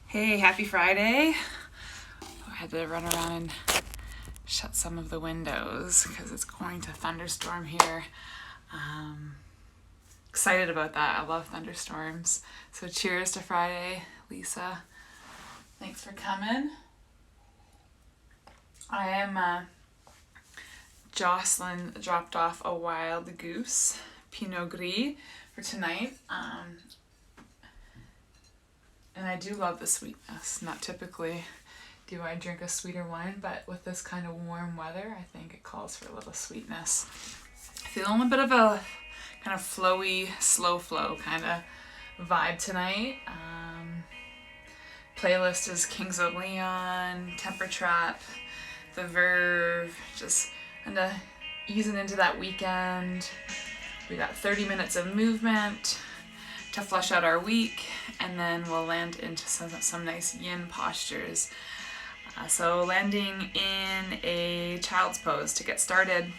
Hey, happy Friday. I had to run around and shut some of the windows because it's going to thunderstorm here. Excited about that. I love thunderstorms. So cheers to Friday, Lisa. Thanks for coming. Jocelyn dropped off a wild goose, Pinot Gris, for tonight. And I do love the sweetness. Not typically do I drink a sweeter wine, but with this kind of warm weather, I think it calls for a little sweetness. Feeling a bit of a kind of flowy, slow flow kind of vibe tonight. Playlist is Kings of Leon, Temper Trap, The Verve, just kind of easing into that weekend. We got 30 minutes of movement to flush out our week, and then we'll land into some nice yin postures. So landing in a child's pose to get started.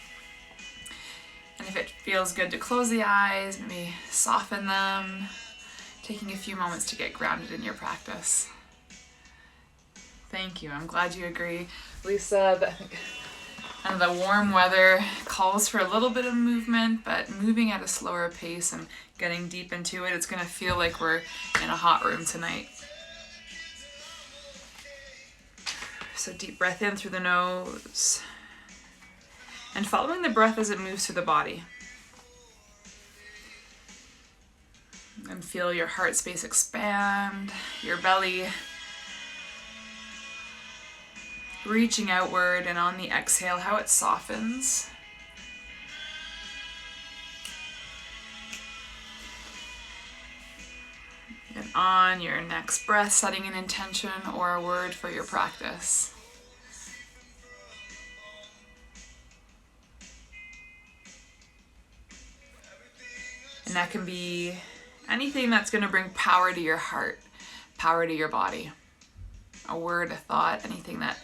And if it feels good to close the eyes, maybe soften them, taking a few moments to get grounded in your practice. Thank you. I'm glad you agree. Lisa, I think the warm weather calls for a little bit of movement, but moving at a slower pace and getting deep into it, it's going to feel like we're in a hot room tonight. So deep breath in through the nose and following the breath as it moves through the body. And feel your heart space expand, your belly reaching outward, and on the exhale, how it softens. And on your next breath, setting an intention or a word for your practice. And that can be anything that's going to bring power to your heart, power to your body. A word, a thought, anything that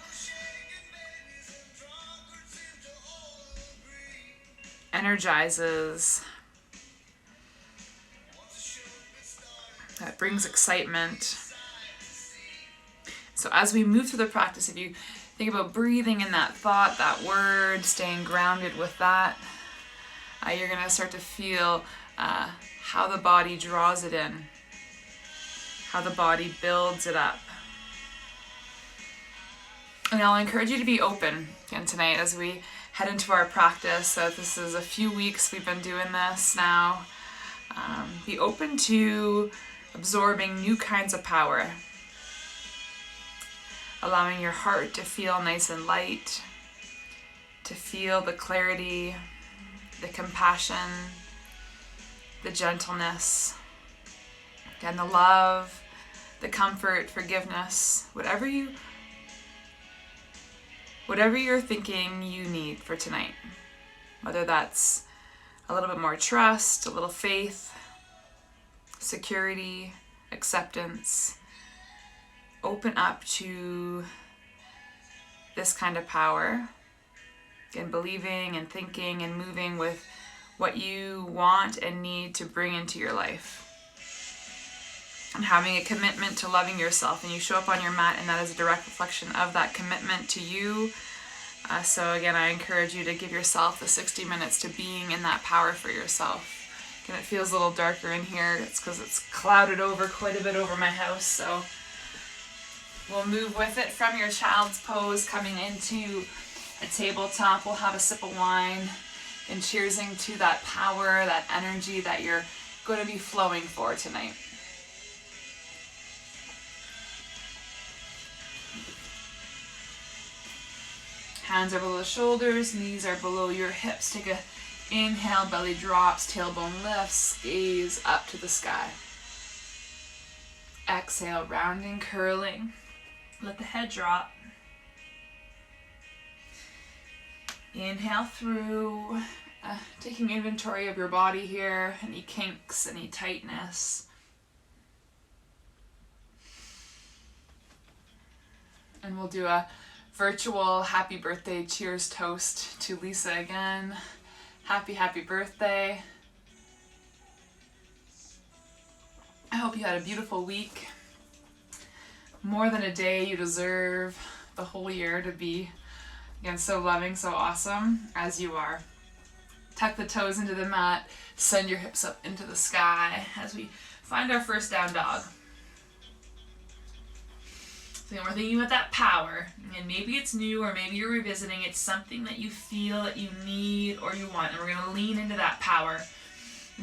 energizes, that brings excitement. So as we move through the practice, if you think about breathing in that thought, that word, staying grounded with that, you're going to start to feel how the body draws it in, how the body builds it up. And I'll encourage you to be open again tonight as we head into our practice. So this is a few weeks we've been doing this now. Be open to absorbing new kinds of power. Allowing your heart to feel nice and light, to feel the clarity, the compassion, the gentleness, again, the love, the comfort, forgiveness, whatever you're thinking you need for tonight. Whether that's a little bit more trust, a little faith, security, acceptance. Open up to this kind of power. Again, believing and thinking and moving with what you want and need to bring into your life. And having a commitment to loving yourself, and you show up on your mat, and that is a direct reflection of that commitment to you. So again, I encourage you to give yourself the 60 minutes to being in that power for yourself. Again, it feels a little darker in here. It's because it's clouded over quite a bit over my house. So we'll move with it from your child's pose, coming into a tabletop. We'll have a sip of wine and cheersing to that power, that energy that you're going to be flowing for tonight. Hands are below the shoulders, knees are below your hips. Take a inhale, belly drops, tailbone lifts, gaze up to the sky. Exhale, rounding, curling. Let the head drop. Inhale through, taking inventory of your body here, any kinks, any tightness. And we'll do a virtual happy birthday cheers toast to Lisa again. Happy birthday. I hope you had a beautiful week. more than a day. You deserve the whole year to be, again, so loving, so awesome as you are. Tuck the toes into the mat, send your hips up into the sky as we find our first down dog. So we're thinking about that power, and maybe it's new or maybe you're revisiting. It's something that you feel that you need or you want, and we're going to lean into that power.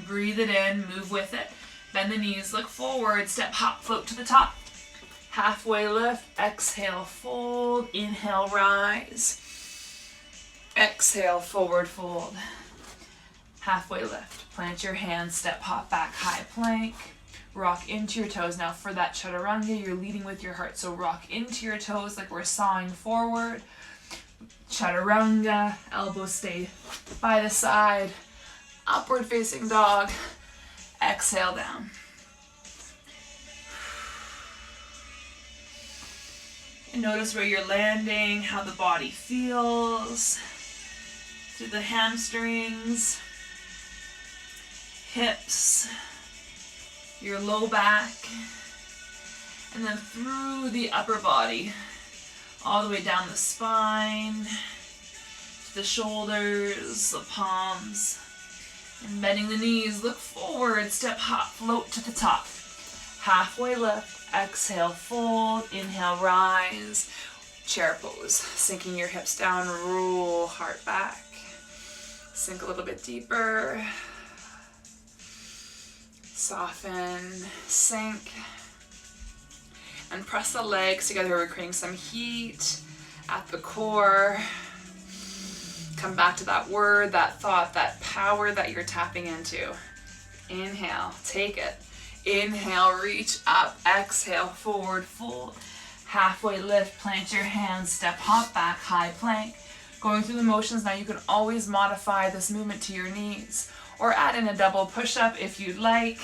Breathe it in, move with it. Bend the knees, look forward, step, hop, float to the top. Halfway lift, exhale, fold, inhale, rise. Exhale, forward fold. Halfway lift, plant your hands, step, hop back, high plank. Rock into your toes. Now for that chaturanga, you're leading with your heart. So rock into your toes like we're sawing forward. Chaturanga, elbows stay by the side. Upward facing dog. Exhale down. And notice where you're landing, how the body feels. Through the hamstrings, hips, your low back, and then through the upper body, all the way down the spine, to the shoulders, the palms, and bending the knees, look forward, step, hop, float to the top. Halfway lift, exhale, fold, inhale, rise, chair pose, sinking your hips down, roll heart back, sink a little bit deeper. Soften, sink, and press the legs together. We're creating some heat at the core. Come back to that word, that thought, that power that you're tapping into. Inhale, take it. Inhale, reach up. Exhale, forward fold. Halfway lift, plant your hands, step, hop back, high plank. Going through the motions now, you can always modify this movement to your knees, or add in a double push-up if you'd like.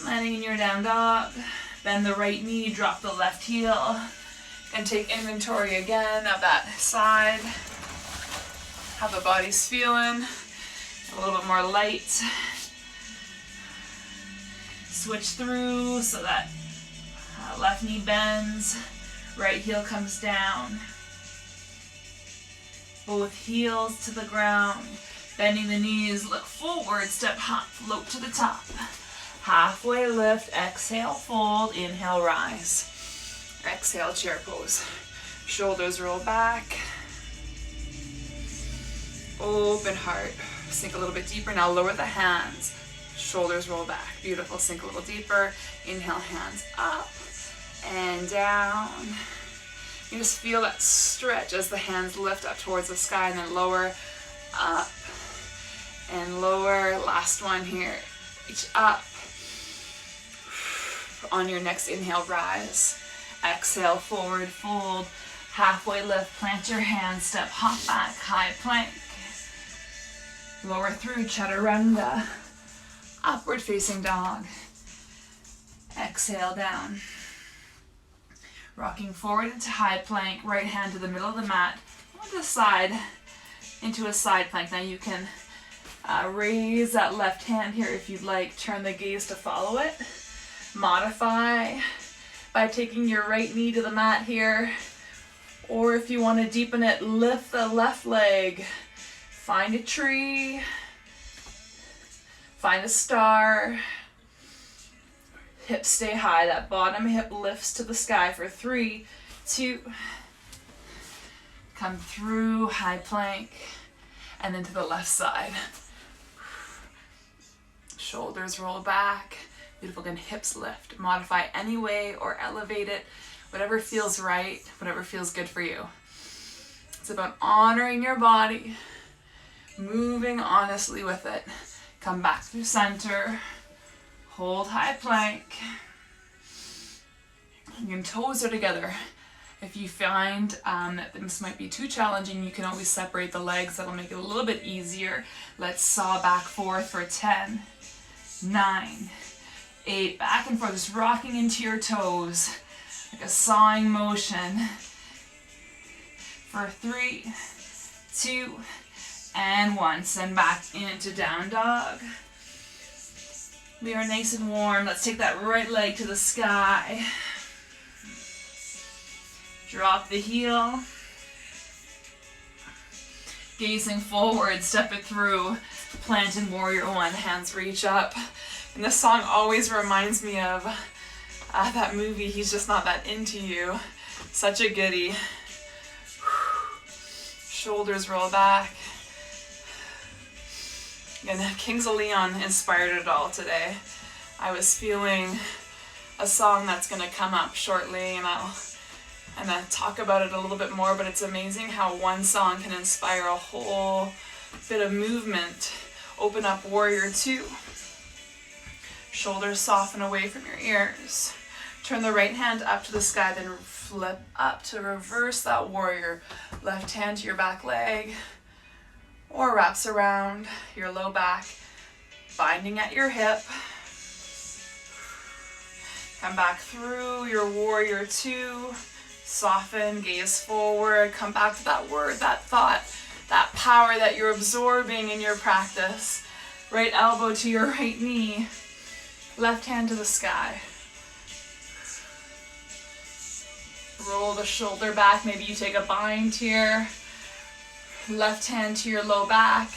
Landing in your down dog. Bend the right knee, drop the left heel, and take inventory again of that side. How the body's feeling. A little bit more light. Switch through so that left knee bends, right heel comes down. Both heels to the ground, bending the knees, look forward, step, hop, float to the top. Halfway lift, exhale, fold, inhale, rise. Exhale, chair pose. Shoulders roll back. Open heart. Sink a little bit deeper. Now lower the hands. Shoulders roll back. Beautiful. Sink a little deeper. Inhale, hands up and down. You just feel that stretch as the hands lift up towards the sky and then lower, up and lower. Last one here. Reach up. On your next inhale, rise. Exhale, forward fold. Halfway lift, plant your hands, step, hop back, high plank. Lower through, chaturanga. Upward facing dog. Exhale down. Rocking forward into high plank, right hand to the middle of the mat, on the side, into a side plank. Now you can raise that left hand here if you'd like, turn the gaze to follow it. Modify by taking your right knee to the mat here, or if you want to deepen it, lift the left leg. Find a tree, find a star. Hips stay high, that bottom hip lifts to the sky for 3, 2, come through, high plank, and then to the left side. Shoulders roll back, beautiful, again, hips lift. Modify any way or elevate it, whatever feels right, whatever feels good for you. It's about honoring your body, moving honestly with it. Come back through center. Hold high plank. Your toes are together. If you find that this might be too challenging, you can always separate the legs. That'll make it a little bit easier. Let's saw back forth for 10, 9, 8. Back and forth, just rocking into your toes like a sawing motion. For 3, 2, and 1. Send back into down dog. We are nice and warm. Let's take that right leg to the sky. Drop the heel. Gazing forward, step it through. Plant in warrior one, hands reach up. And this song always reminds me of that movie, He's Just Not That Into You. Such a goodie. Shoulders roll back. And Kings of Leon inspired it all today. I was feeling a song that's going to come up shortly, and I'll talk about it a little bit more, but it's amazing how one song can inspire a whole bit of movement. Open up warrior two. Shoulders soften away from your ears. Turn the right hand up to the sky, then flip up to reverse that warrior. Left hand to your back leg, or wraps around your low back, binding at your hip. Come back through your warrior two. Soften, gaze forward, come back to that word, that thought, that power that you're absorbing in your practice. Right elbow to your right knee, left hand to the sky. Roll the shoulder back, maybe you take a bind here. Left hand to your low back.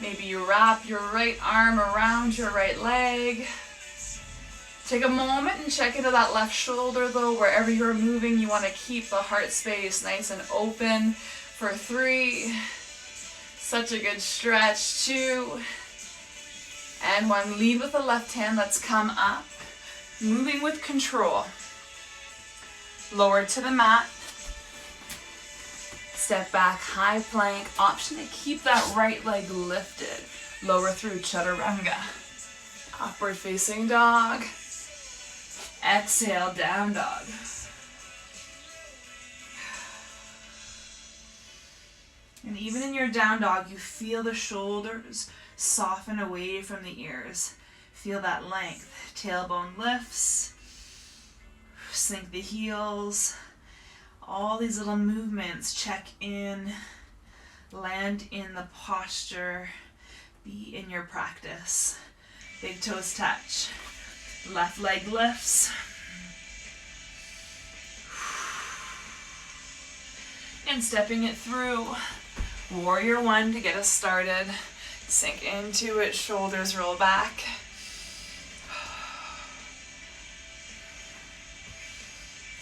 Maybe you wrap your right arm around your right leg. Take a moment and check into that left shoulder though. Wherever you're moving, you want to keep the heart space nice and open for 3. Such a good stretch. 2. And 1. Lead with the left hand. Let's come up. Moving with control. Lower to the mat. Step back, high plank. Option to keep that right leg lifted. Lower through chaturanga. Upward facing dog. Exhale, down dog. And even in your down dog, you feel the shoulders soften away from the ears. Feel that length. Tailbone lifts. Sink the heels. All these little movements. Check in. Land in the posture. Be in your practice. Big toes touch. Left leg lifts. And stepping it through. Warrior one to get us started. Sink into it, shoulders roll back.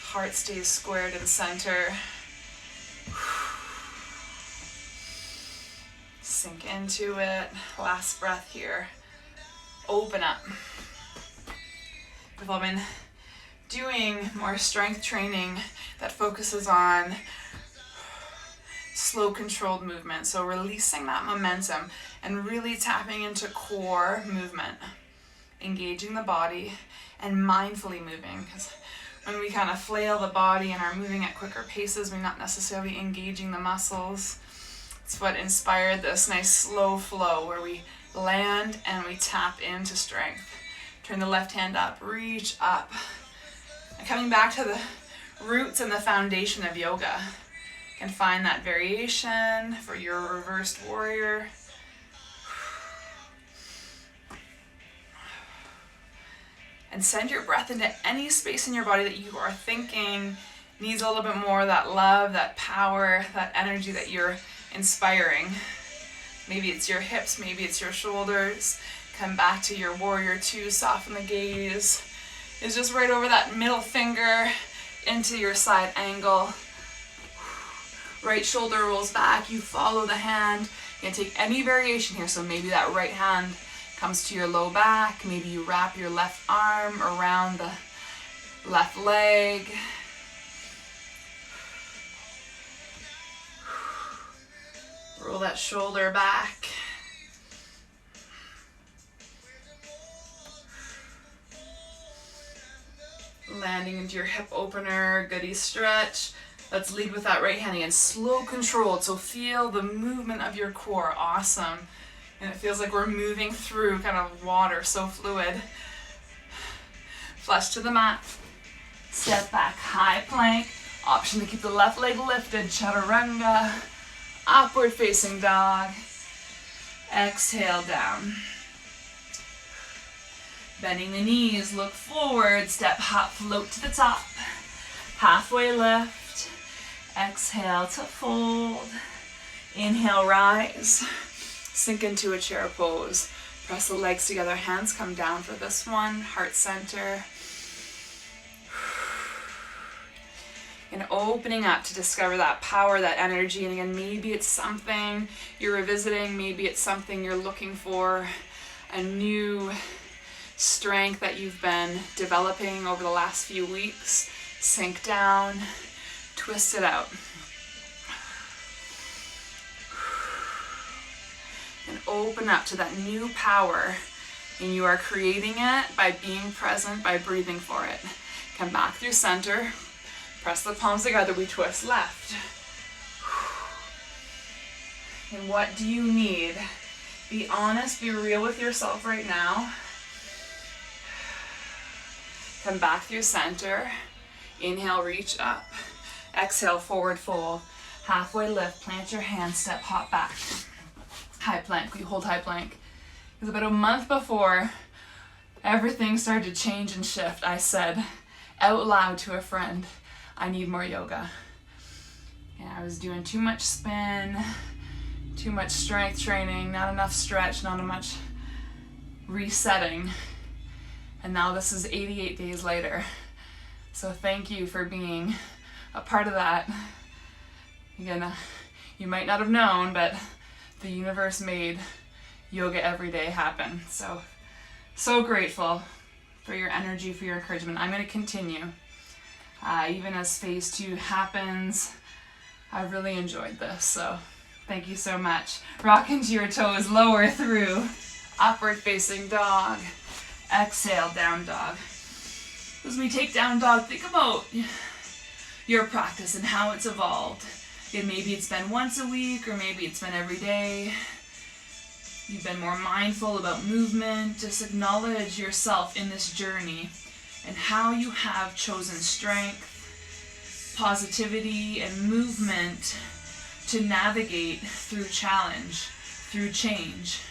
Heart stays squared in center. Sink into it. Last breath here. Open up. We've all been doing more strength training that focuses on slow controlled movement. So releasing that momentum and really tapping into core movement, engaging the body and mindfully moving. Because when we kind of flail the body and are moving at quicker paces, we're not necessarily engaging the muscles. It's what inspired this nice slow flow where we land and we tap into strength. Turn the left hand up, reach up. And coming back to the roots and the foundation of yoga. You can find that variation for your reversed warrior. And send your breath into any space in your body that you are thinking needs a little bit more of that love, that power, that energy that you're inspiring. Maybe it's your hips, maybe it's your shoulders. Come back to your warrior two, soften the gaze. It's just right over that middle finger into your side angle. Right shoulder rolls back, you follow the hand. You can take any variation here, so maybe that right hand comes to your low back. Maybe you wrap your left arm around the left leg. Roll that shoulder back. Landing into your hip opener, goodie stretch. Let's lead with that right hand again. Slow controlled, so feel the movement of your core. Awesome. And it feels like we're moving through kind of water, so fluid. Flush to the mat. Step back, high plank. Option to keep the left leg lifted, chaturanga. Upward facing dog. Exhale down. Bending the knees, look forward, step, hop, float to the top. Halfway lift. Exhale to fold. Inhale, rise. Sink into a chair pose. Press the legs together, hands come down for this one. Heart center. And opening up to discover that power, that energy. And again, maybe it's something you're revisiting, maybe it's something you're looking for, a new strength that you've been developing over the last few weeks. Sink down, twist it out. And open up to that new power. And you are creating it by being present, by breathing for it. Come back through center. Press the palms together, we twist left. And what do you need? Be honest, be real with yourself right now. Come back through center. Inhale, reach up. Exhale, forward fold. Halfway lift, plant your hands, step, hop back. High plank, we hold high plank. Because about a month before everything started to change and shift, I said out loud to a friend, I need more yoga. And I was doing too much spin, too much strength training, not enough stretch, not enough resetting. And now this is 88 days later. So thank you for being a part of that. Again, you might not have known, but the universe made yoga every day happen. So grateful for your energy, for your encouragement. I'm going to continue. Even as phase 2 happens, I've really enjoyed this, so thank you so much. Rock into your toes, lower through, upward facing dog. Exhale, down dog. As we take down dog, think about your practice and how it's evolved. And maybe it's been once a week, or maybe it's been every day. You've been more mindful about movement. Just acknowledge yourself in this journey and how you have chosen strength, positivity, and movement to navigate through challenge, through change.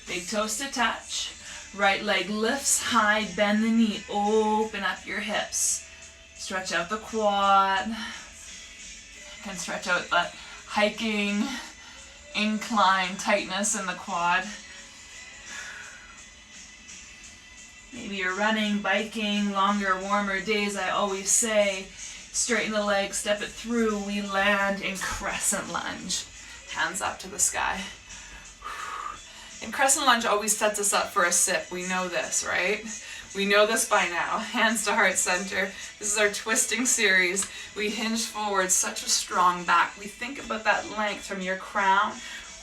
Big toes to touch. Right leg lifts high, bend the knee, open up your hips. Stretch out the quad. You can stretch out that hiking incline tightness in the quad. Maybe you're running, biking, longer, warmer days. I always say, straighten the legs, step it through. We land in crescent lunge. Hands up to the sky. And crescent lunge always sets us up for a sip. We know this, right? We know this by now. Hands to heart center. This is our twisting series. We hinge forward, such a strong back. We think about that length from your crown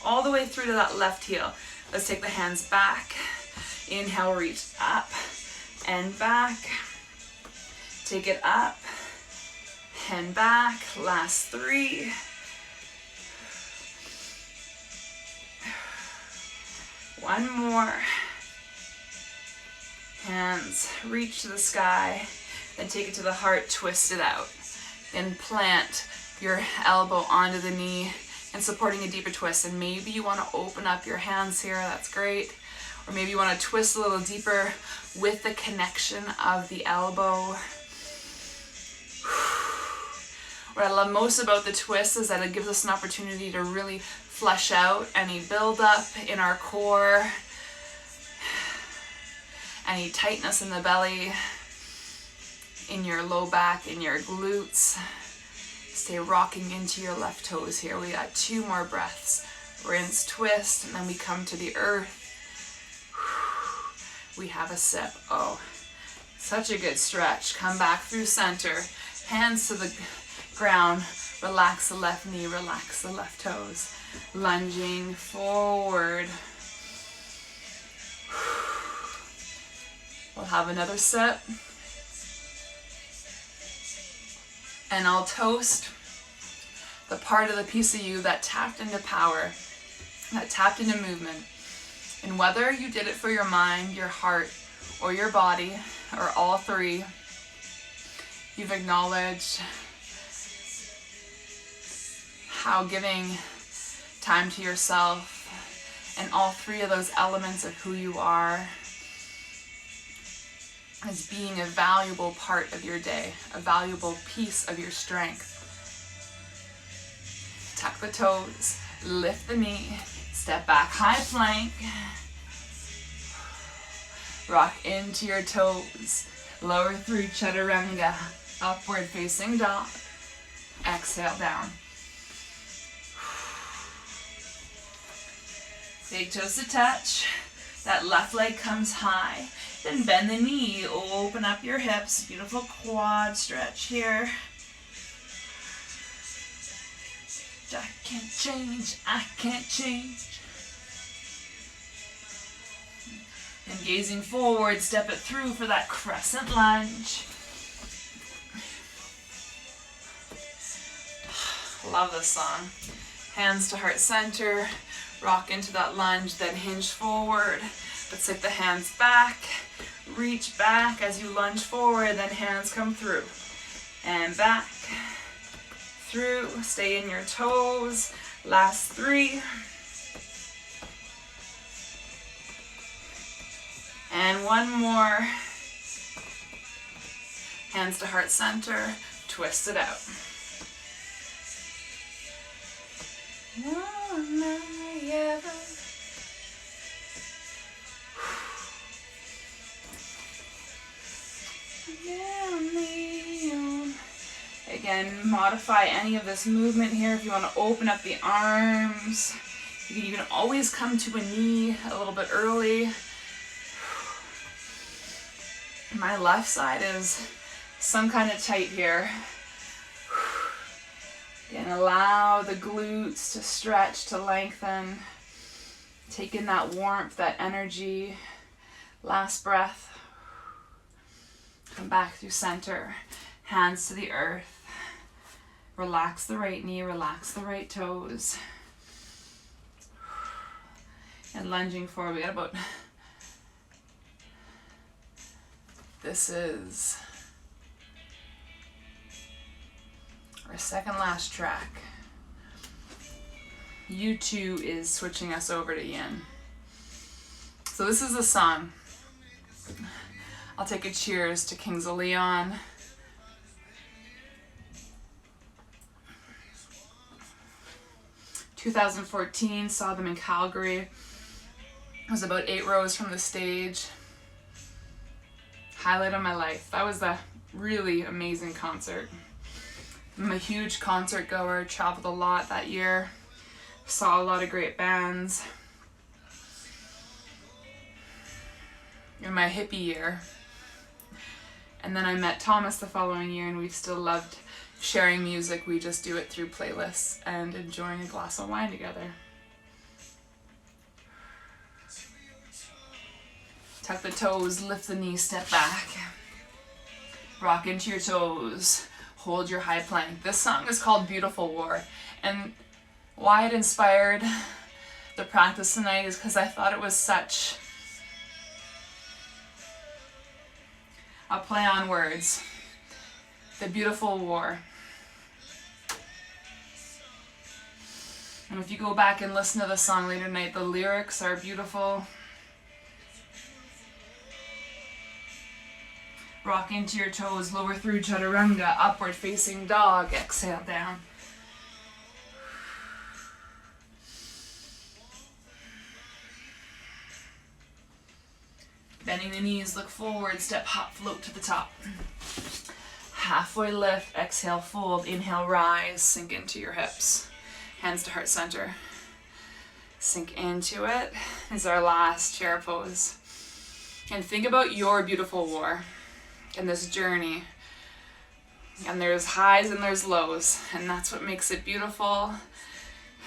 all the way through to that left heel. Let's take the hands back. Inhale, reach up and back. Take it up and back. Last 3. One more. Hands reach to the sky, then take it to the heart, twist it out. Then plant your elbow onto the knee and supporting a deeper twist. And maybe you want to open up your hands here, that's great. Or maybe you want to twist a little deeper with the connection of the elbow. What I love most about the twist is that it gives us an opportunity to really flush out any buildup in our core, any tightness in the belly, in your low back, in your glutes. Stay rocking into your left toes here. We got 2 more breaths. Rinse, twist, and then we come to the earth. We have a sip. Oh, such a good stretch. Come back through center. Hands to the ground. Relax the left knee, relax the left toes. Lunging forward. We'll have another sip. And I'll toast the part of the piece of you that tapped into power, that tapped into movement. And whether you did it for your mind, your heart, or your body, or all 3, you've acknowledged how giving time to yourself, and all three of those elements of who you are as being a valuable part of your day, a valuable piece of your strength. Tuck the toes, lift the knee, step back, high plank. Rock into your toes, lower through chaturanga, upward facing dog. Exhale down. Big toes to touch. That left leg comes high. Then bend the knee, open up your hips. Beautiful quad stretch here. I can't change, I can't change. And gazing forward, step it through for that crescent lunge. Love this song. Hands to heart center, rock into that lunge, then hinge forward. Let's take the hands back, reach back as you lunge forward, then hands come through. And back, through, stay in your toes. Last 3. And one more. Hands to heart center, twist it out. Again, modify any of this movement here if you want to open up the arms. You can even always come to a knee a little bit early. My left side is some kind of tight here. And allow the glutes to stretch, to lengthen. Take in that warmth, that energy. Last breath. Come back through center. Hands to the earth. Relax the right knee, relax the right toes. And lunging forward. We got about... This is our second last track. U2 is switching us over to yin. So this is the song. I'll take a cheers to Kings of Leon. In 2014, saw them in Calgary. I was about 8 rows from the stage. Highlight of my life. That was a really amazing concert. I'm a huge concert goer, traveled a lot that year, saw a lot of great bands. In my hippie year. And then I met Thomas the following year, and we've still loved sharing music. We just do it through playlists and enjoying a glass of wine together. Tuck the toes, lift the knees, step back. Rock into your toes. Hold your high plank. This song is called Beautiful War. And why it inspired the practice tonight is because I thought it was such a play on words. The Beautiful War. And if you go back and listen to the song later tonight, the lyrics are beautiful. Rock into your toes, lower through chaturanga, upward facing dog, exhale down. Bending the knees, look forward, step, hop, float to the top. Halfway lift, exhale, fold, inhale, rise, sink into your hips. Hands to heart center. Sink into it. This is our last chair pose. And think about your beautiful war. In this journey, and there's highs and there's lows, and that's what makes it beautiful,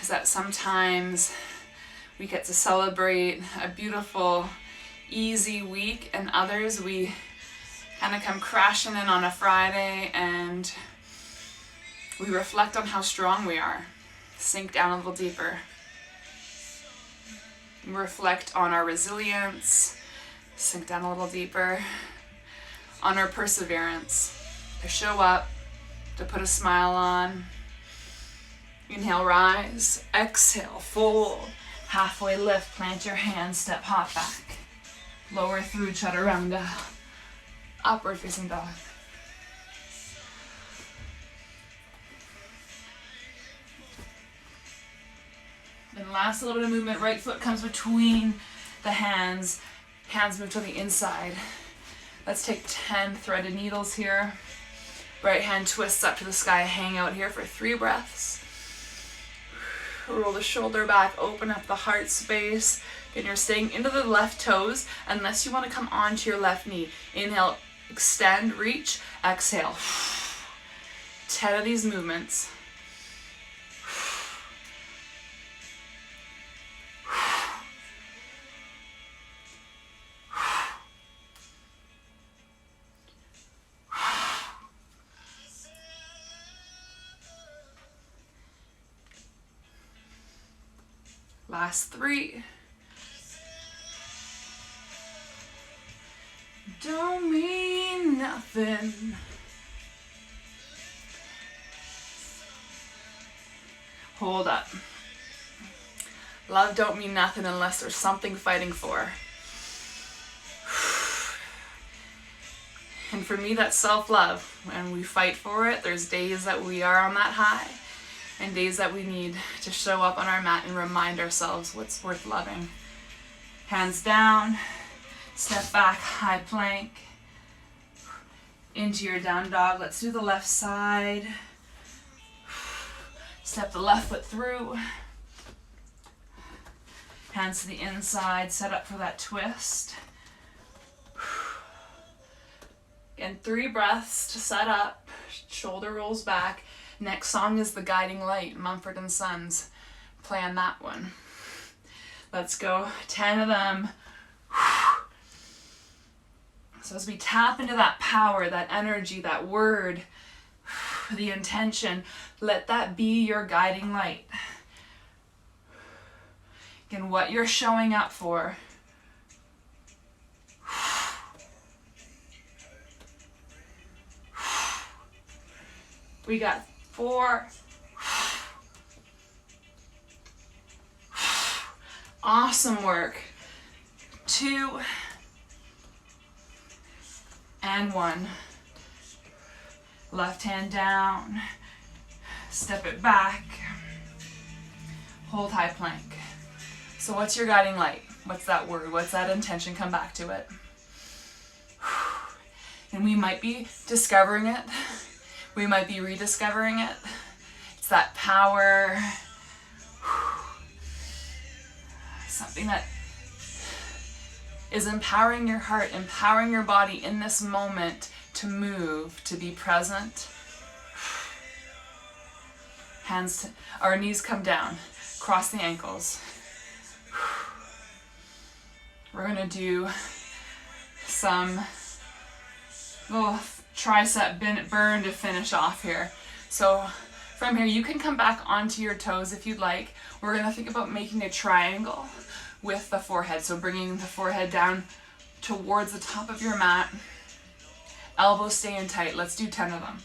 is that sometimes we get to celebrate a beautiful easy week, and others we kind of come crashing in on a Friday and we reflect on how strong we are, sink down a little deeper, we reflect on our resilience, sink down a little deeper, on our perseverance, to show up, to put a smile on, Inhale, rise. Exhale, fold. Halfway lift, plant your hands, step hop back. Lower through chaturanga. Upward facing dog. And last little bit of movement, right foot comes between the hands. Hands move to the inside. Let's take 10 threaded needles here. Right hand twists up to the sky, hang out here for 3 breaths. Roll the shoulder back, open up the heart space. And you're staying into the left toes unless you want to come onto your left knee. Inhale, extend, reach, exhale. 10 of these movements. Last 3. Don't mean nothing. Hold up. Love don't mean nothing unless there's something fighting for. And for me, that's self-love. When we fight for it, there's days that we are on that high and days that we need to show up on our mat and remind ourselves what's worth loving. Hands down, step back, high plank, into your down dog. Let's do the left side. Step the left foot through. Hands to the inside, set up for that twist. Again, 3 breaths to set up, shoulder rolls back. Next song is The Guiding Light, Mumford & Sons. Plan that one. Let's go, 10 of them. So as we tap into that power, that energy, that word, the intention, let that be your guiding light. Again, what you're showing up for. We got 4. Awesome work. 2 and 1. Left hand down. Step it back. Hold high plank. So what's your guiding light? What's that word? What's that intention? Come back to it. And we might be discovering it. We might be rediscovering it. It's that power. Something that is empowering your heart, empowering your body in this moment to move, to be present. Hands to, our knees come down, cross the ankles. We're gonna do some little tricep burn to finish off here. So from here, you can come back onto your toes if you'd like. We're gonna think about making a triangle with the forehead. So bringing the forehead down towards the top of your mat. Elbows staying tight. Let's do 10 of them.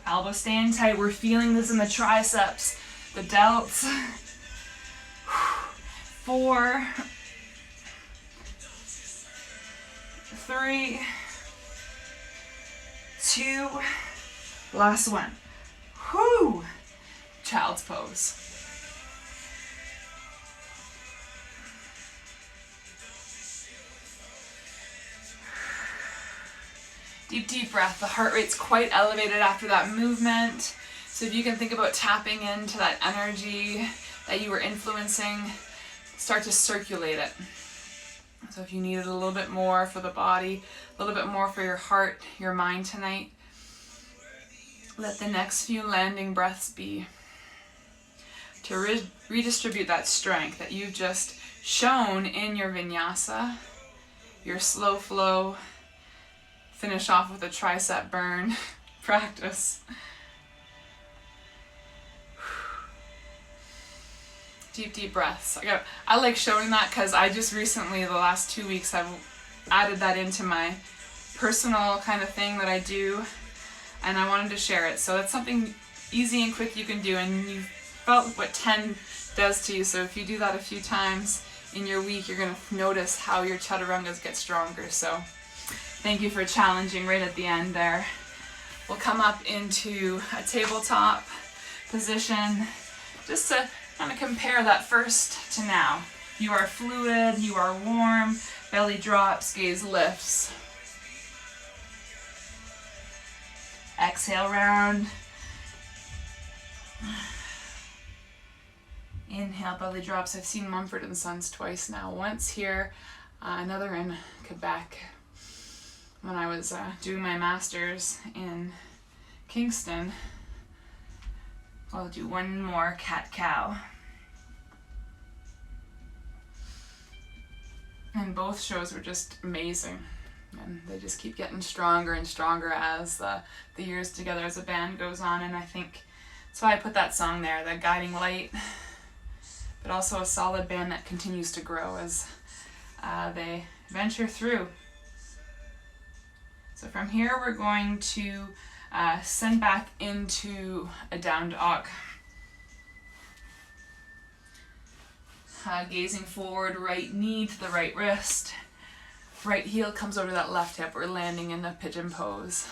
Elbows staying tight. We're feeling this in the triceps, the delts. 4, 3, 2, last one. Whoo! Child's pose. Deep breath. The heart rate's quite elevated after that movement. So if you can think about tapping into that energy that you were influencing, start to circulate it. So if you needed a little bit more for the body, a little bit more for your heart, your mind tonight, let the next few landing breaths be to redistribute that strength that you've just shown in your vinyasa, your slow flow. Finish off with a tricep burn practice. Deep breaths. I like showing that because I just recently, the last 2 weeks, I've added that into my personal kind of thing that I do, and I wanted to share it. So it's something easy and quick you can do, and you felt what 10 does to you. So if you do that a few times in your week, you're going to notice how your chaturangas get stronger. So thank you for challenging right at the end there. We'll come up into a tabletop position just to kind of compare that first to now. You are fluid, you are warm, belly drops, gaze lifts. Exhale round. Inhale, belly drops. I've seen Mumford & Sons twice now. Once here, another in Quebec when I was doing my master's in Kingston. I'll do one more cat-cow. And both shows were just amazing. And they just keep getting stronger and stronger as the years together as a band goes on. And I think that's why I put that song there, that guiding light, but also a solid band that continues to grow as they venture through. So from here we're going to send back into a down dog. Gazing forward, right knee to the right wrist. Right heel comes over that left hip. We're landing in a pigeon pose.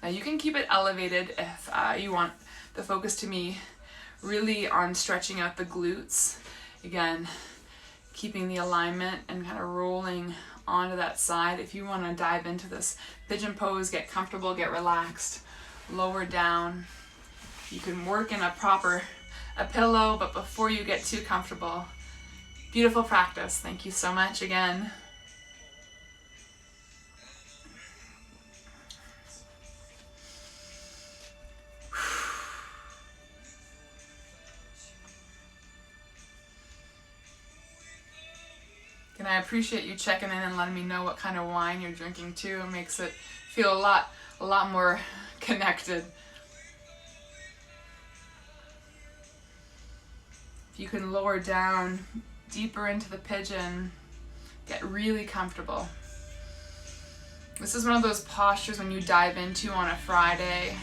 Now you can keep it elevated if you want the focus to be really on stretching out the glutes. Again, keeping the alignment and kind of rolling onto that side. If you want to dive into this pigeon pose, get comfortable, get relaxed, lower down. You can work in a pillow, but before you get too comfortable. Beautiful practice. Thank you so much again. And I appreciate you checking in and letting me know what kind of wine you're drinking too. It makes it feel a lot more connected. If you can lower down deeper into the pigeon, get really comfortable. This is one of those postures when you dive into on a Friday,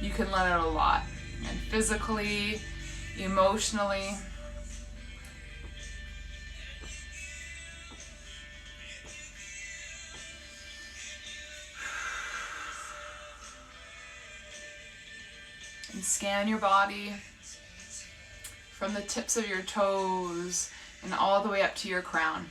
you can let out a lot. And physically, emotionally. And scan your body from the tips of your toes and all the way up to your crown.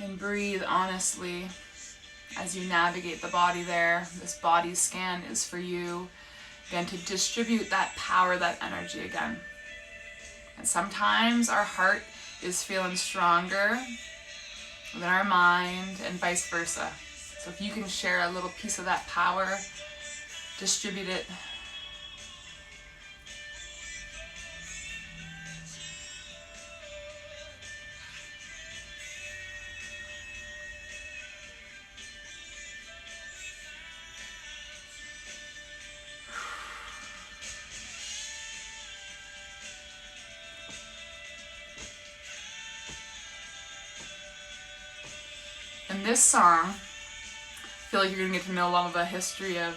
And breathe honestly as you navigate the body there. This body scan is for you, again, to distribute that power, that energy again. And sometimes our heart is feeling stronger than our mind and vice versa. So if you can share a little piece of that power, distribute it. And this song, I feel like you're going to get to know a lot of the history of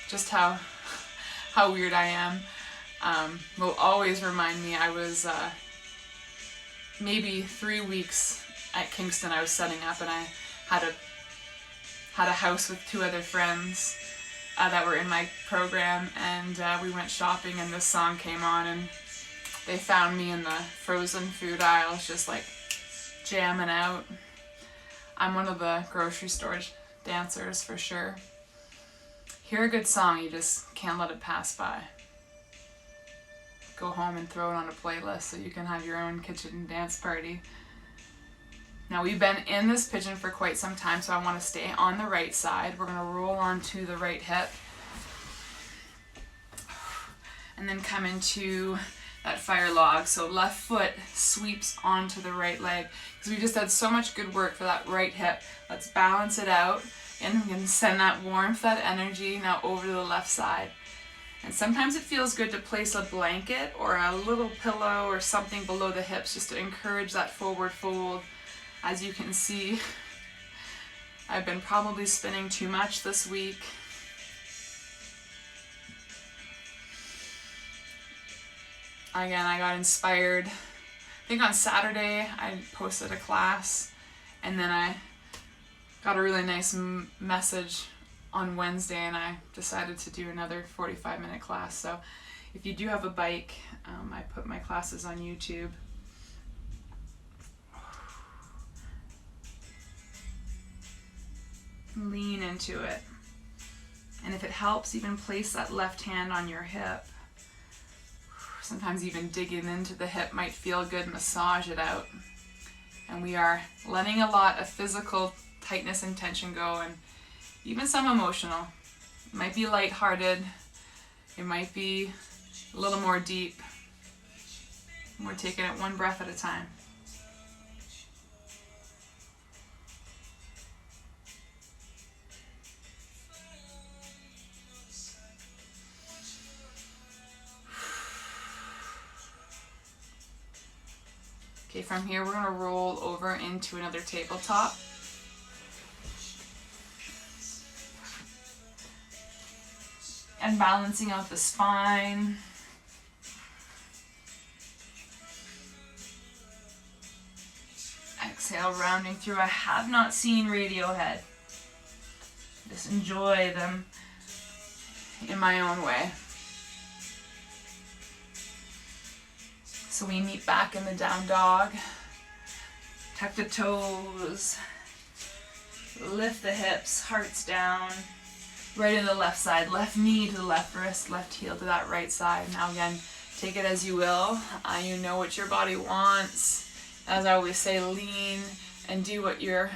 just how weird I am. Will always remind me, I was maybe 3 weeks at Kingston. I was setting up and I had a house with 2 other friends that were in my program, and we went shopping and this song came on and they found me in the frozen food aisles just like jamming out. I'm one of the grocery store dancers for sure. Hear a good song, you just can't let it pass by. Go home and throw it on a playlist so you can have your own kitchen dance party. Now we've been in this pigeon for quite some time, so I want to stay on the right side. We're going to roll onto the right hip. And then come into that fire log. So left foot sweeps onto the right leg. Because we just had so much good work for that right hip. Let's balance it out. And I'm going to send that warmth, that energy now over to the left side. And sometimes it feels good to place a blanket or a little pillow or something below the hips just to encourage that forward fold. As you can see, I've been probably spinning too much this week. Again, I got inspired. I think on Saturday I posted a class, and then I got a really nice message on Wednesday, and I decided to do another 45-minute class. So if you do have a bike, I put my classes on YouTube. Lean into it. And if it helps, even place that left hand on your hip. Sometimes even digging into the hip might feel good. Massage it out. And we are letting a lot of physical tightness and tension go, and even some emotional. It might be lighthearted. It might be a little more deep. We're taking it one breath at a time. Okay, from here we're going to roll over into another tabletop. And balancing out the spine. Exhale, rounding through. I have not seen Radiohead. Just enjoy them in my own way. So we meet back in the down dog. Tuck the toes. Lift the hips, hearts down. Right in the left side, left knee to the left wrist, left heel to that right side. Now again, take it as you will. You know what your body wants. As I always say, lean and do what you're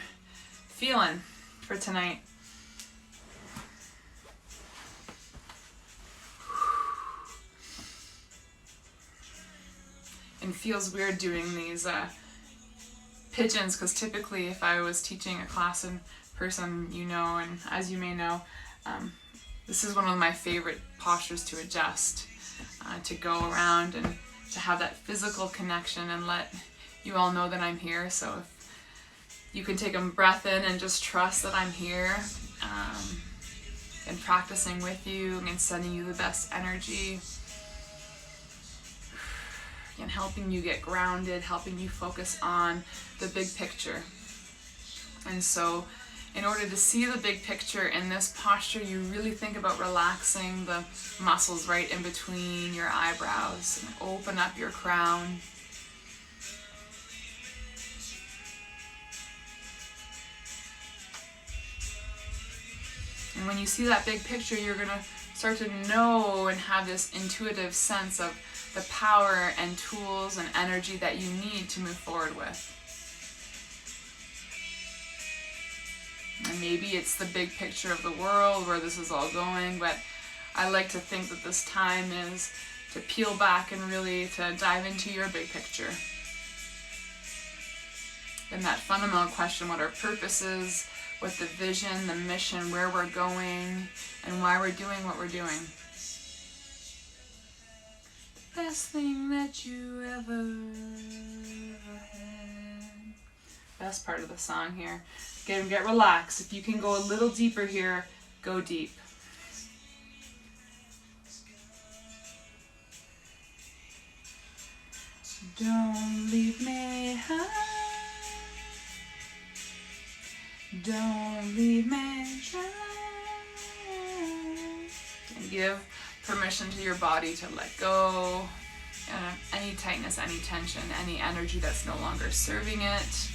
feeling for tonight. And feels weird doing these pigeons, because typically if I was teaching a class in person, you know, and as you may know, this is one of my favorite postures to adjust, to go around and to have that physical connection and let you all know that I'm here. So if you can take a breath in and just trust that I'm here, and practicing with you and sending you the best energy, and helping you get grounded, helping you focus on the big picture. And so in order to see the big picture in this posture, you really think about relaxing the muscles right in between your eyebrows and open up your crown. And when you see that big picture, you're going to start to know and have this intuitive sense of the power and tools and energy that you need to move forward with. And maybe it's the big picture of the world where this is all going, but I like to think that this time is to peel back and really to dive into your big picture. And that fundamental question, what our purpose is, what the vision, the mission, where we're going, and why we're doing what we're doing. The best thing that you ever had. Best part of the song here. Get relaxed. If you can go a little deeper here, go deep. Don't leave me high. Don't leave me dry. And give permission to your body to let go. Any tightness, any tension, any energy that's no longer serving it.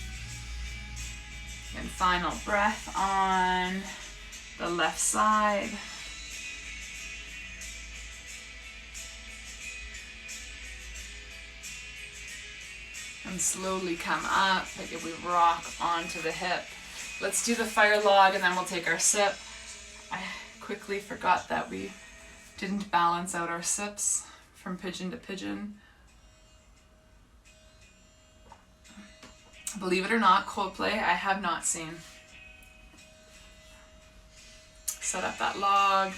And final breath on the left side. And slowly come up, like if we rock onto the hip. Let's do the fire log and then we'll take our sip. I quickly forgot that we didn't balance out our sips from pigeon to pigeon. Believe it or not, Coldplay I have not seen. set up that log.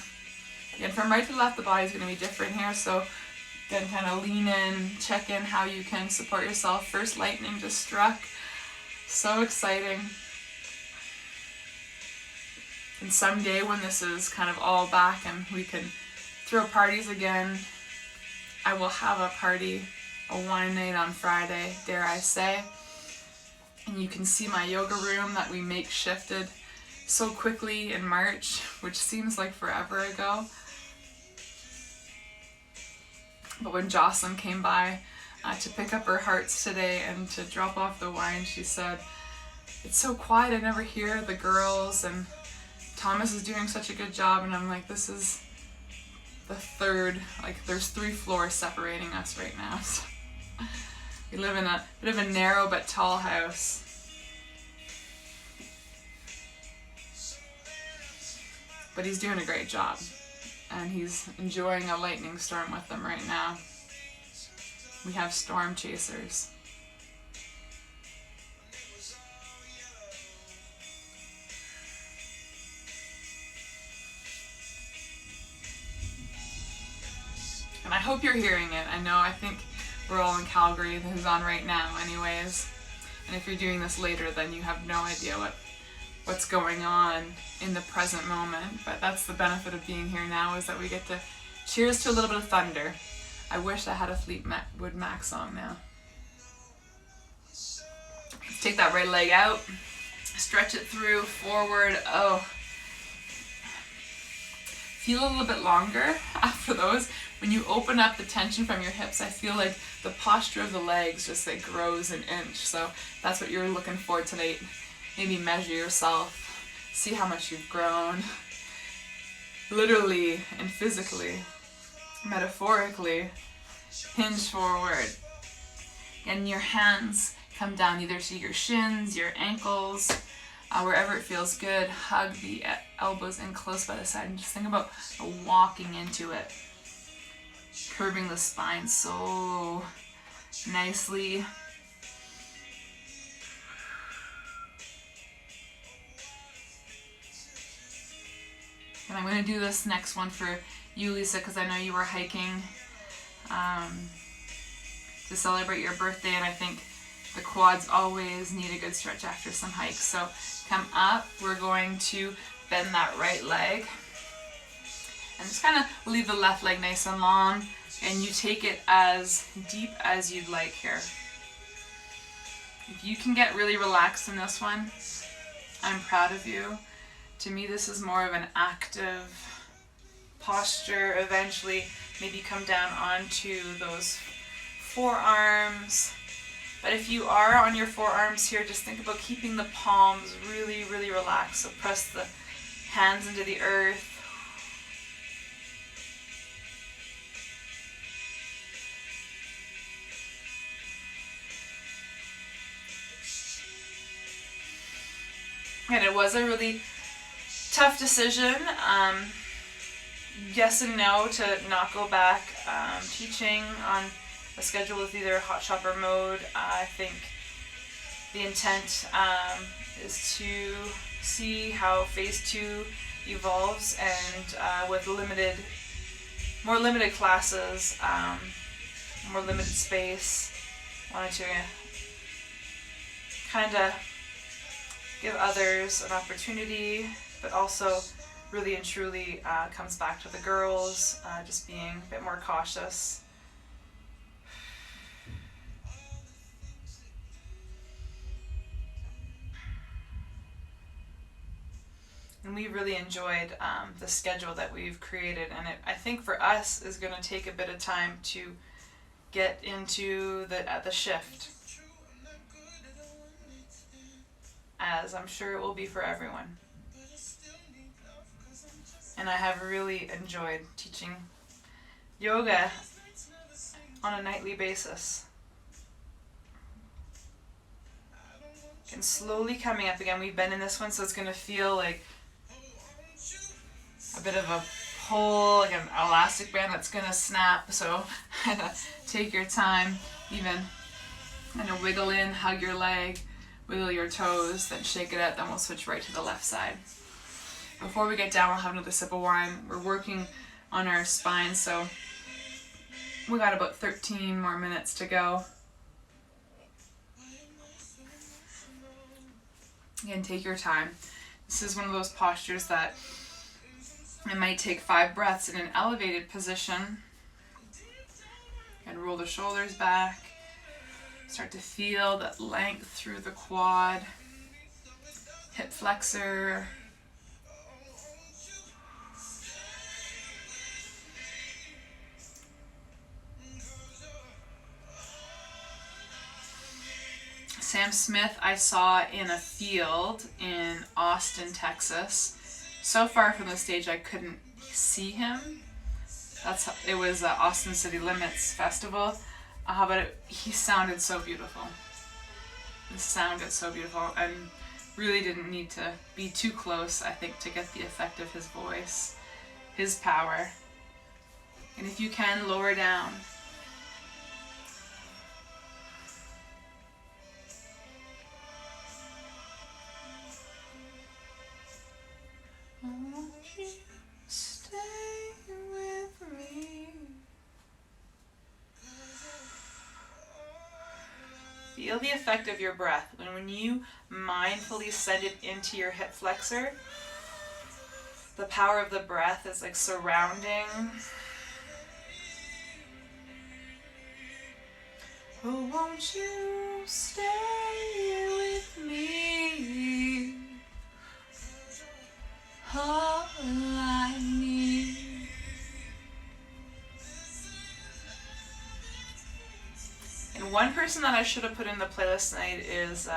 Again, from right to left, the body's going to be different here. So again, kind of lean in, check in how you can support yourself. First lightning just struck. So exciting. And someday when this is kind of all back and we can throw parties again, I will have a party, a wine night on Friday, dare I say. And you can see my yoga room that we makeshifted so quickly in March, which seems like forever ago. But when Jocelyn came by to pick up her hearts today and to drop off the wine, she said, "It's so quiet, I never hear the girls, and Thomas is doing such a good job." And I'm like, this is the third, like there's 3 floors separating us right now. So we live in a bit of a narrow but tall house. But he's doing a great job. And he's enjoying a lightning storm with them right now. We have storm chasers. And I hope you're hearing it. I think we're all in Calgary, who's on right now anyways. And if you're doing this later, then you have no idea what's going on in the present moment. But that's the benefit of being here now, is that we get to cheers to a little bit of thunder. I wish I had a Fleetwood Mac song now. Let's take that right leg out, stretch it through, forward. Oh, feel a little bit longer after those. When you open up the tension from your hips, I feel like the posture of the legs just like grows an inch. So that's what you're looking for tonight. Maybe measure yourself, see how much you've grown, literally and physically, metaphorically. Hinge forward, and your hands come down either to your shins, your ankles, wherever it feels good. Hug the elbows in close by the side, and just think about walking into it, curving the spine so nicely. And I'm going to do this next one for you, Lisa, because I know you were hiking to celebrate your birthday, and I think the quads always need a good stretch after some hikes. So come up, we're going to bend that right leg, and just kind of leave the left leg nice and long, and you take it as deep as you'd like here. If you can get really relaxed in this one, I'm proud of you. To me, this is more of an active posture. Eventually, maybe come down onto those forearms. But if you are on your forearms here, just think about keeping the palms really, really relaxed. So press the hands into the earth. And it was a really tough decision. Yes and no to not go back teaching on a schedule with either hot shop or mode. I think the intent is to see how phase 2 evolves, and with more limited classes, more limited space. Wanted to kind of give others an opportunity, but also really and truly comes back to the girls, just being a bit more cautious. And we really enjoyed the schedule that we've created, and I think for us is going to take a bit of time to get into the shift, as I'm sure it will be for everyone. And I have really enjoyed teaching yoga on a nightly basis. And slowly coming up again. We've been in this one, so it's going to feel like a bit of a pull, like an elastic band that's going to snap. So take your time, even kind of wiggle in, hug your leg, wiggle your toes, then shake it out, then we'll switch right to the left side. Before we get down, we'll have another sip of wine. We're working on our spine, so we got about 13 more minutes to go. Again, take your time. This is one of those postures that it might take 5 breaths in an elevated position. And roll the shoulders back. Start to feel that length through the quad. Hip flexor. Sam Smith I saw in a field in Austin, Texas. So far from the stage I couldn't see him. It was Austin City Limits Festival. But he sounded so beautiful. It sounded so beautiful, and really didn't need to be too close, I think, to get the effect of his voice, his power. And if you can, lower down. Won't you stay with me? Feel the effect of your breath. When you mindfully send it into your hip flexor, the power of the breath is like surrounding. Oh, won't you stay with me? All I need. And one person that I should have put in the playlist tonight is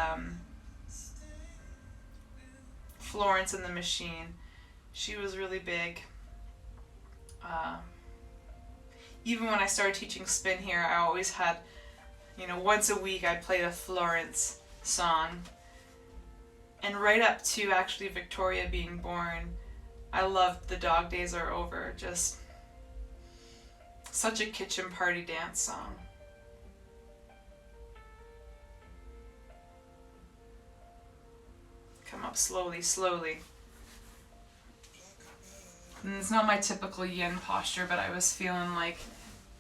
Florence and the Machine. She was really big. Even when I started teaching spin here, I always had, once a week I played a Florence song. And right up to actually Victoria being born, I loved The Dog Days Are Over. Just such a kitchen party dance song. Come up slowly, slowly. And it's not my typical yin posture, but I was feeling like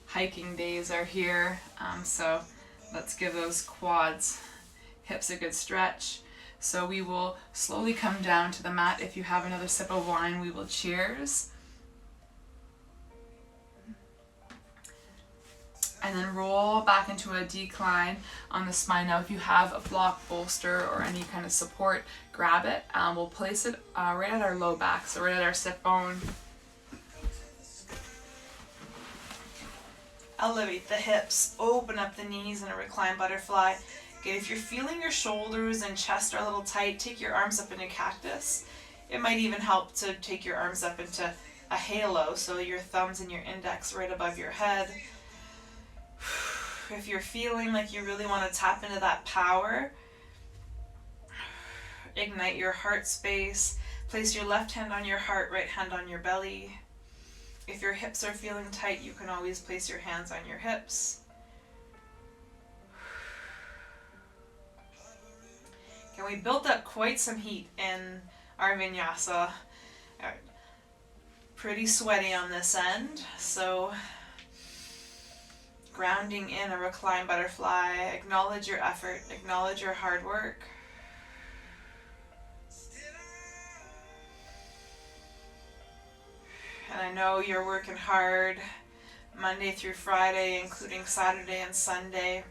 hiking days are here. So let's give those quads, hips a good stretch. So we will slowly come down to the mat. If you have another sip of wine, we will cheers. And then roll back into a decline on the spine. Now, if you have a block bolster or any kind of support, grab it. We'll place it right at our low back, so right at our sit bone. Elevate the hips, open up the knees in a reclined butterfly. Okay, if you're feeling your shoulders and chest are a little tight, take your arms up into cactus. It might even help to take your arms up into a halo, so your thumbs and your index right above your head. If you're feeling like you really want to tap into that power, ignite your heart space. Place your left hand on your heart, right hand on your belly. If your hips are feeling tight, you can always place your hands on your hips. And we built up quite some heat in our vinyasa. Pretty sweaty on this end, so grounding in a reclined butterfly. Acknowledge your effort, acknowledge your hard work. And I know you're working hard Monday through Friday, including Saturday and Sunday,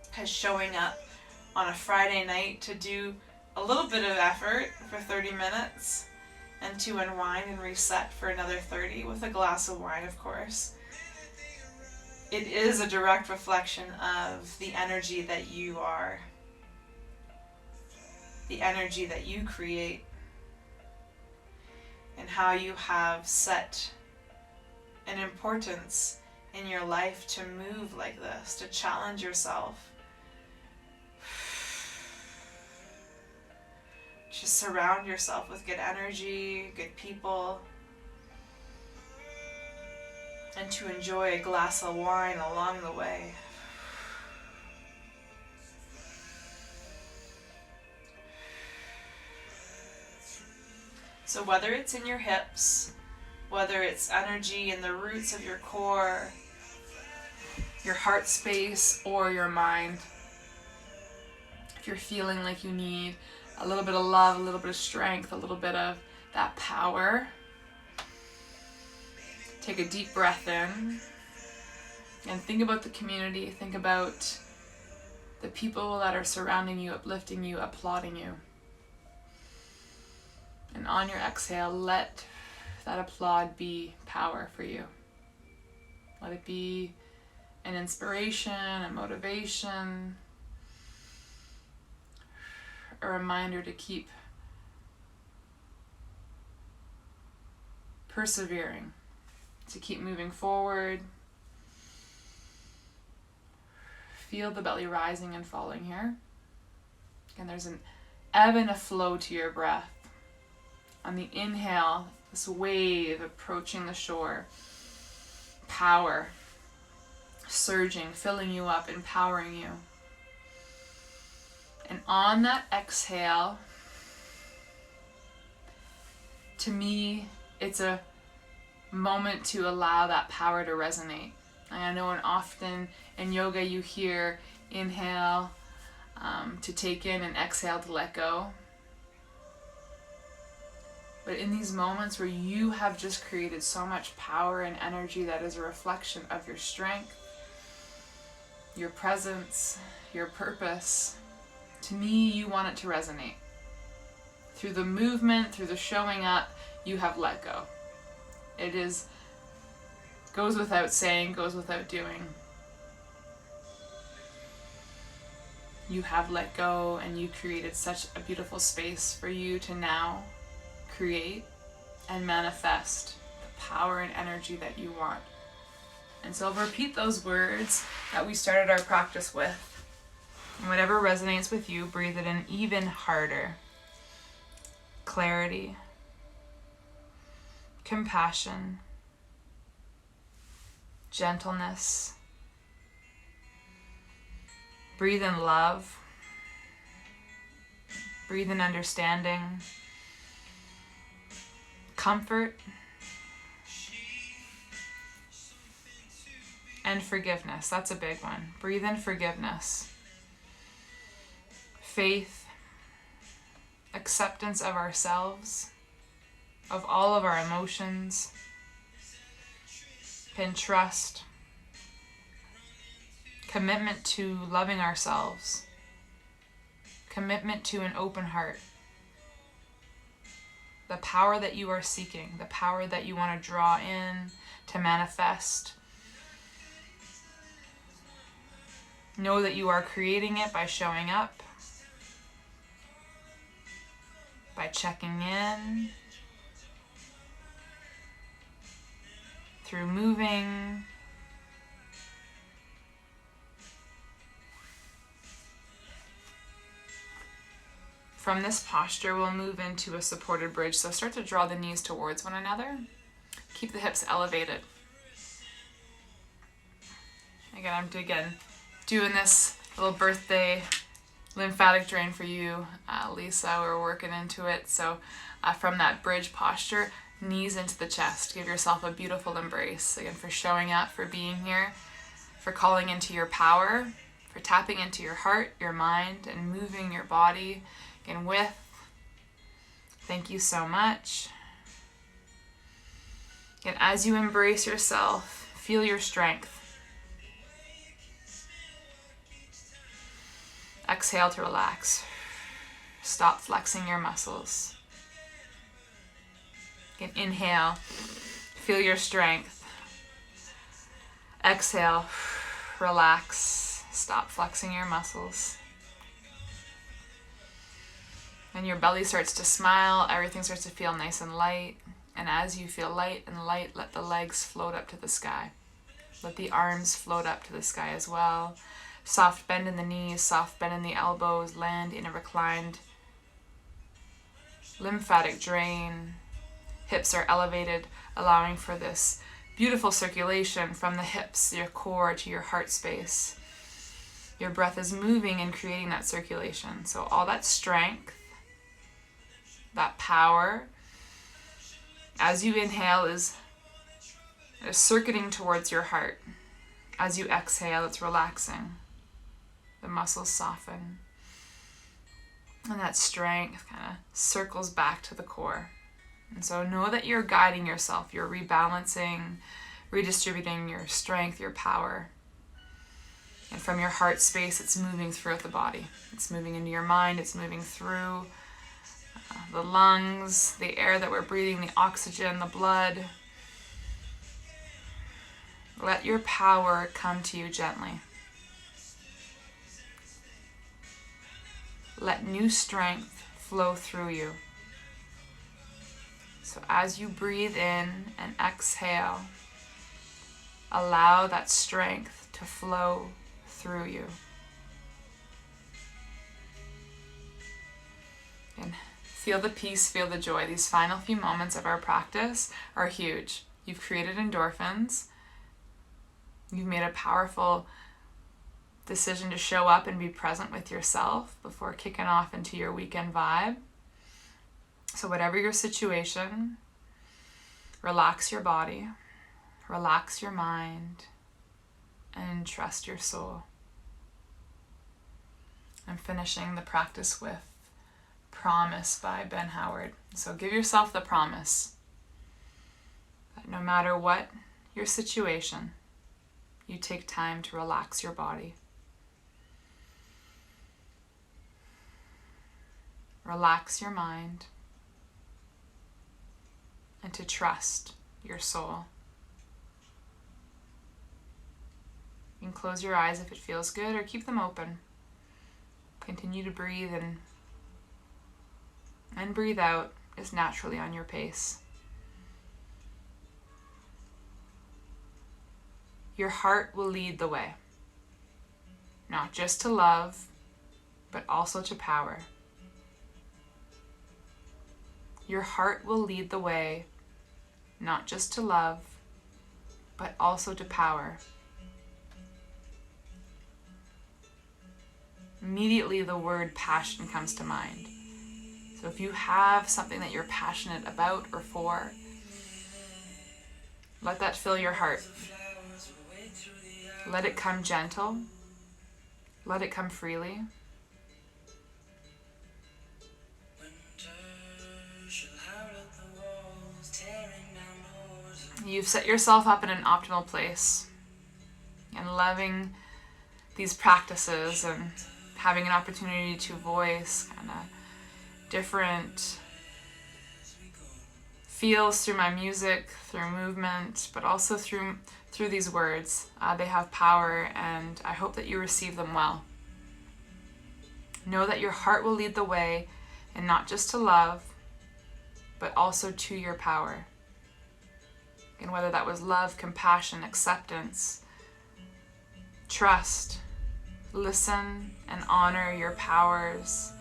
because showing up on a Friday night to do a little bit of effort for 30 minutes and to unwind and reset for another 30 with a glass of wine, of course. It is a direct reflection of the energy that you are, the energy that you create, and how you have set an importance in your life to move like this, to challenge yourself. Just surround yourself with good energy, good people, and to enjoy a glass of wine along the way. So whether it's in your hips, whether it's energy in the roots of your core, your heart space, or your mind, if you're feeling like you need a little bit of love, a little bit of strength, a little bit of that power, take a deep breath in and think about the community, think about the people that are surrounding you, uplifting you, applauding you. And on your exhale, let that applaud be power for you. Let it be an inspiration, a motivation, a reminder to keep persevering, to keep moving forward. Feel the belly rising and falling here. And there's an ebb and a flow to your breath. On the inhale, this wave approaching the shore. Power, surging, filling you up, empowering you. And on that exhale, to me, it's a moment to allow that power to resonate. And I know often in yoga you hear inhale to take in and exhale to let go. But in these moments where you have just created so much power and energy that is a reflection of your strength, your presence, your purpose, to me, you want it to resonate. Through the movement, through the showing up, you have let go. It goes without saying, goes without doing. You have let go, and you created such a beautiful space for you to now create and manifest the power and energy that you want. And so I'll repeat those words that we started our practice with. And whatever resonates with you, breathe it in even harder. Clarity, compassion, gentleness. Breathe in love. Breathe in understanding. Comfort. And forgiveness. That's a big one. Breathe in forgiveness. Faith. Acceptance of ourselves, of all of our emotions. And trust. Commitment to loving ourselves. Commitment to an open heart. The power that you are seeking, the power that you want to draw in, to manifest. Know that you are creating it by showing up, by checking in, through moving. From this posture, we'll move into a supported bridge. So start to draw the knees towards one another. Keep the hips elevated. Again, I'm doing this little birthday lymphatic drain for you, Lisa. We're working into it. So from that bridge posture, knees into the chest. Give yourself a beautiful embrace. Again, for showing up, for being here, for calling into your power, for tapping into your heart, your mind, and moving your body. Again, with. Thank you so much. Again, as you embrace yourself, feel your strength. Exhale to relax. Stop flexing your muscles. Again, inhale. Feel your strength. Exhale. Relax. Stop flexing your muscles. And your belly starts to smile. Everything starts to feel nice and light. And as you feel light and light, let the legs float up to the sky. Let the arms float up to the sky as well. Soft bend in the knees, soft bend in the elbows, land in a reclined lymphatic drain. Hips are elevated, allowing for this beautiful circulation from the hips, your core, to your heart space. Your breath is moving and creating that circulation. So all that strength, that power, As you inhale, is circuiting towards your heart. As you exhale, it's relaxing. The muscles soften. And that strength kind of circles back to the core. And so know that you're guiding yourself. You're rebalancing, redistributing your strength, your power. And from your heart space, it's moving throughout the body. It's moving into your mind. It's moving through the lungs, the air that we're breathing, the oxygen, the blood. Let your power come to you gently. Let new strength flow through you. So as you breathe in and exhale, allow that strength to flow through you. And feel the peace, feel the joy. These final few moments of our practice are huge. You've created endorphins. You've made a powerful decision to show up and be present with yourself before kicking off into your weekend vibe. So whatever your situation, relax your body, relax your mind, and trust your soul. I'm finishing the practice with Promise by Ben Howard. So give yourself the promise that no matter what your situation, you take time to relax your body. Relax your mind, and to trust your soul. You can close your eyes if it feels good, or keep them open. Continue to breathe in and breathe out as naturally on your pace. Your heart will lead the way, not just to love, but also to power. Your heart will lead the way, not just to love, but also to power. Immediately the word passion comes to mind. So if you have something that you're passionate about or for, let that fill your heart. Let it come gentle. Let it come freely. You've set yourself up in an optimal place, and loving these practices and having an opportunity to voice kind of different feels through my music, through movement, but also through these words. They have power, and I hope that you receive them well. Know that your heart will lead the way, and not just to love, but also to your power. And whether that was love, compassion, acceptance, trust, listen and honor your powers.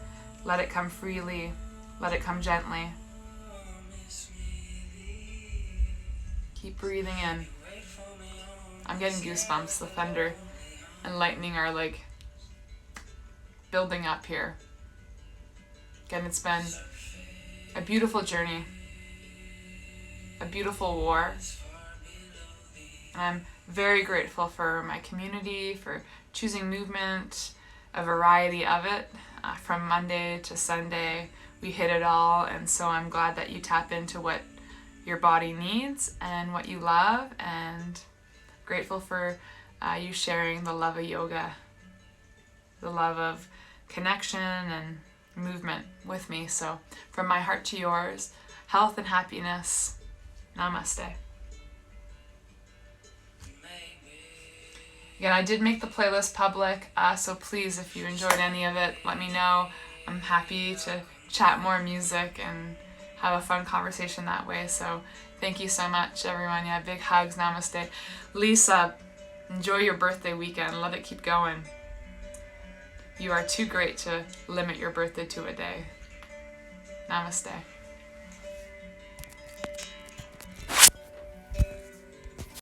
Let it come freely. Let it come gently. Keep breathing in. I'm getting goosebumps. The thunder and lightning are like building up here. Again, it's been a beautiful journey, a beautiful war. And I'm very grateful for my community, for choosing movement, a variety of it. From Monday to Sunday, we hit it all. And so I'm glad that you tap into what your body needs and what you love. And grateful for you sharing the love of yoga, the love of connection and movement with me. So from my heart to yours, health and happiness. Namaste. Again, I did make the playlist public, so please, if you enjoyed any of it, let me know. I'm happy to chat more music and have a fun conversation that way. So thank you so much, everyone. Yeah, big hugs. Namaste. Lisa, enjoy your birthday weekend. Let it keep going. You are too great to limit your birthday to a day. Namaste.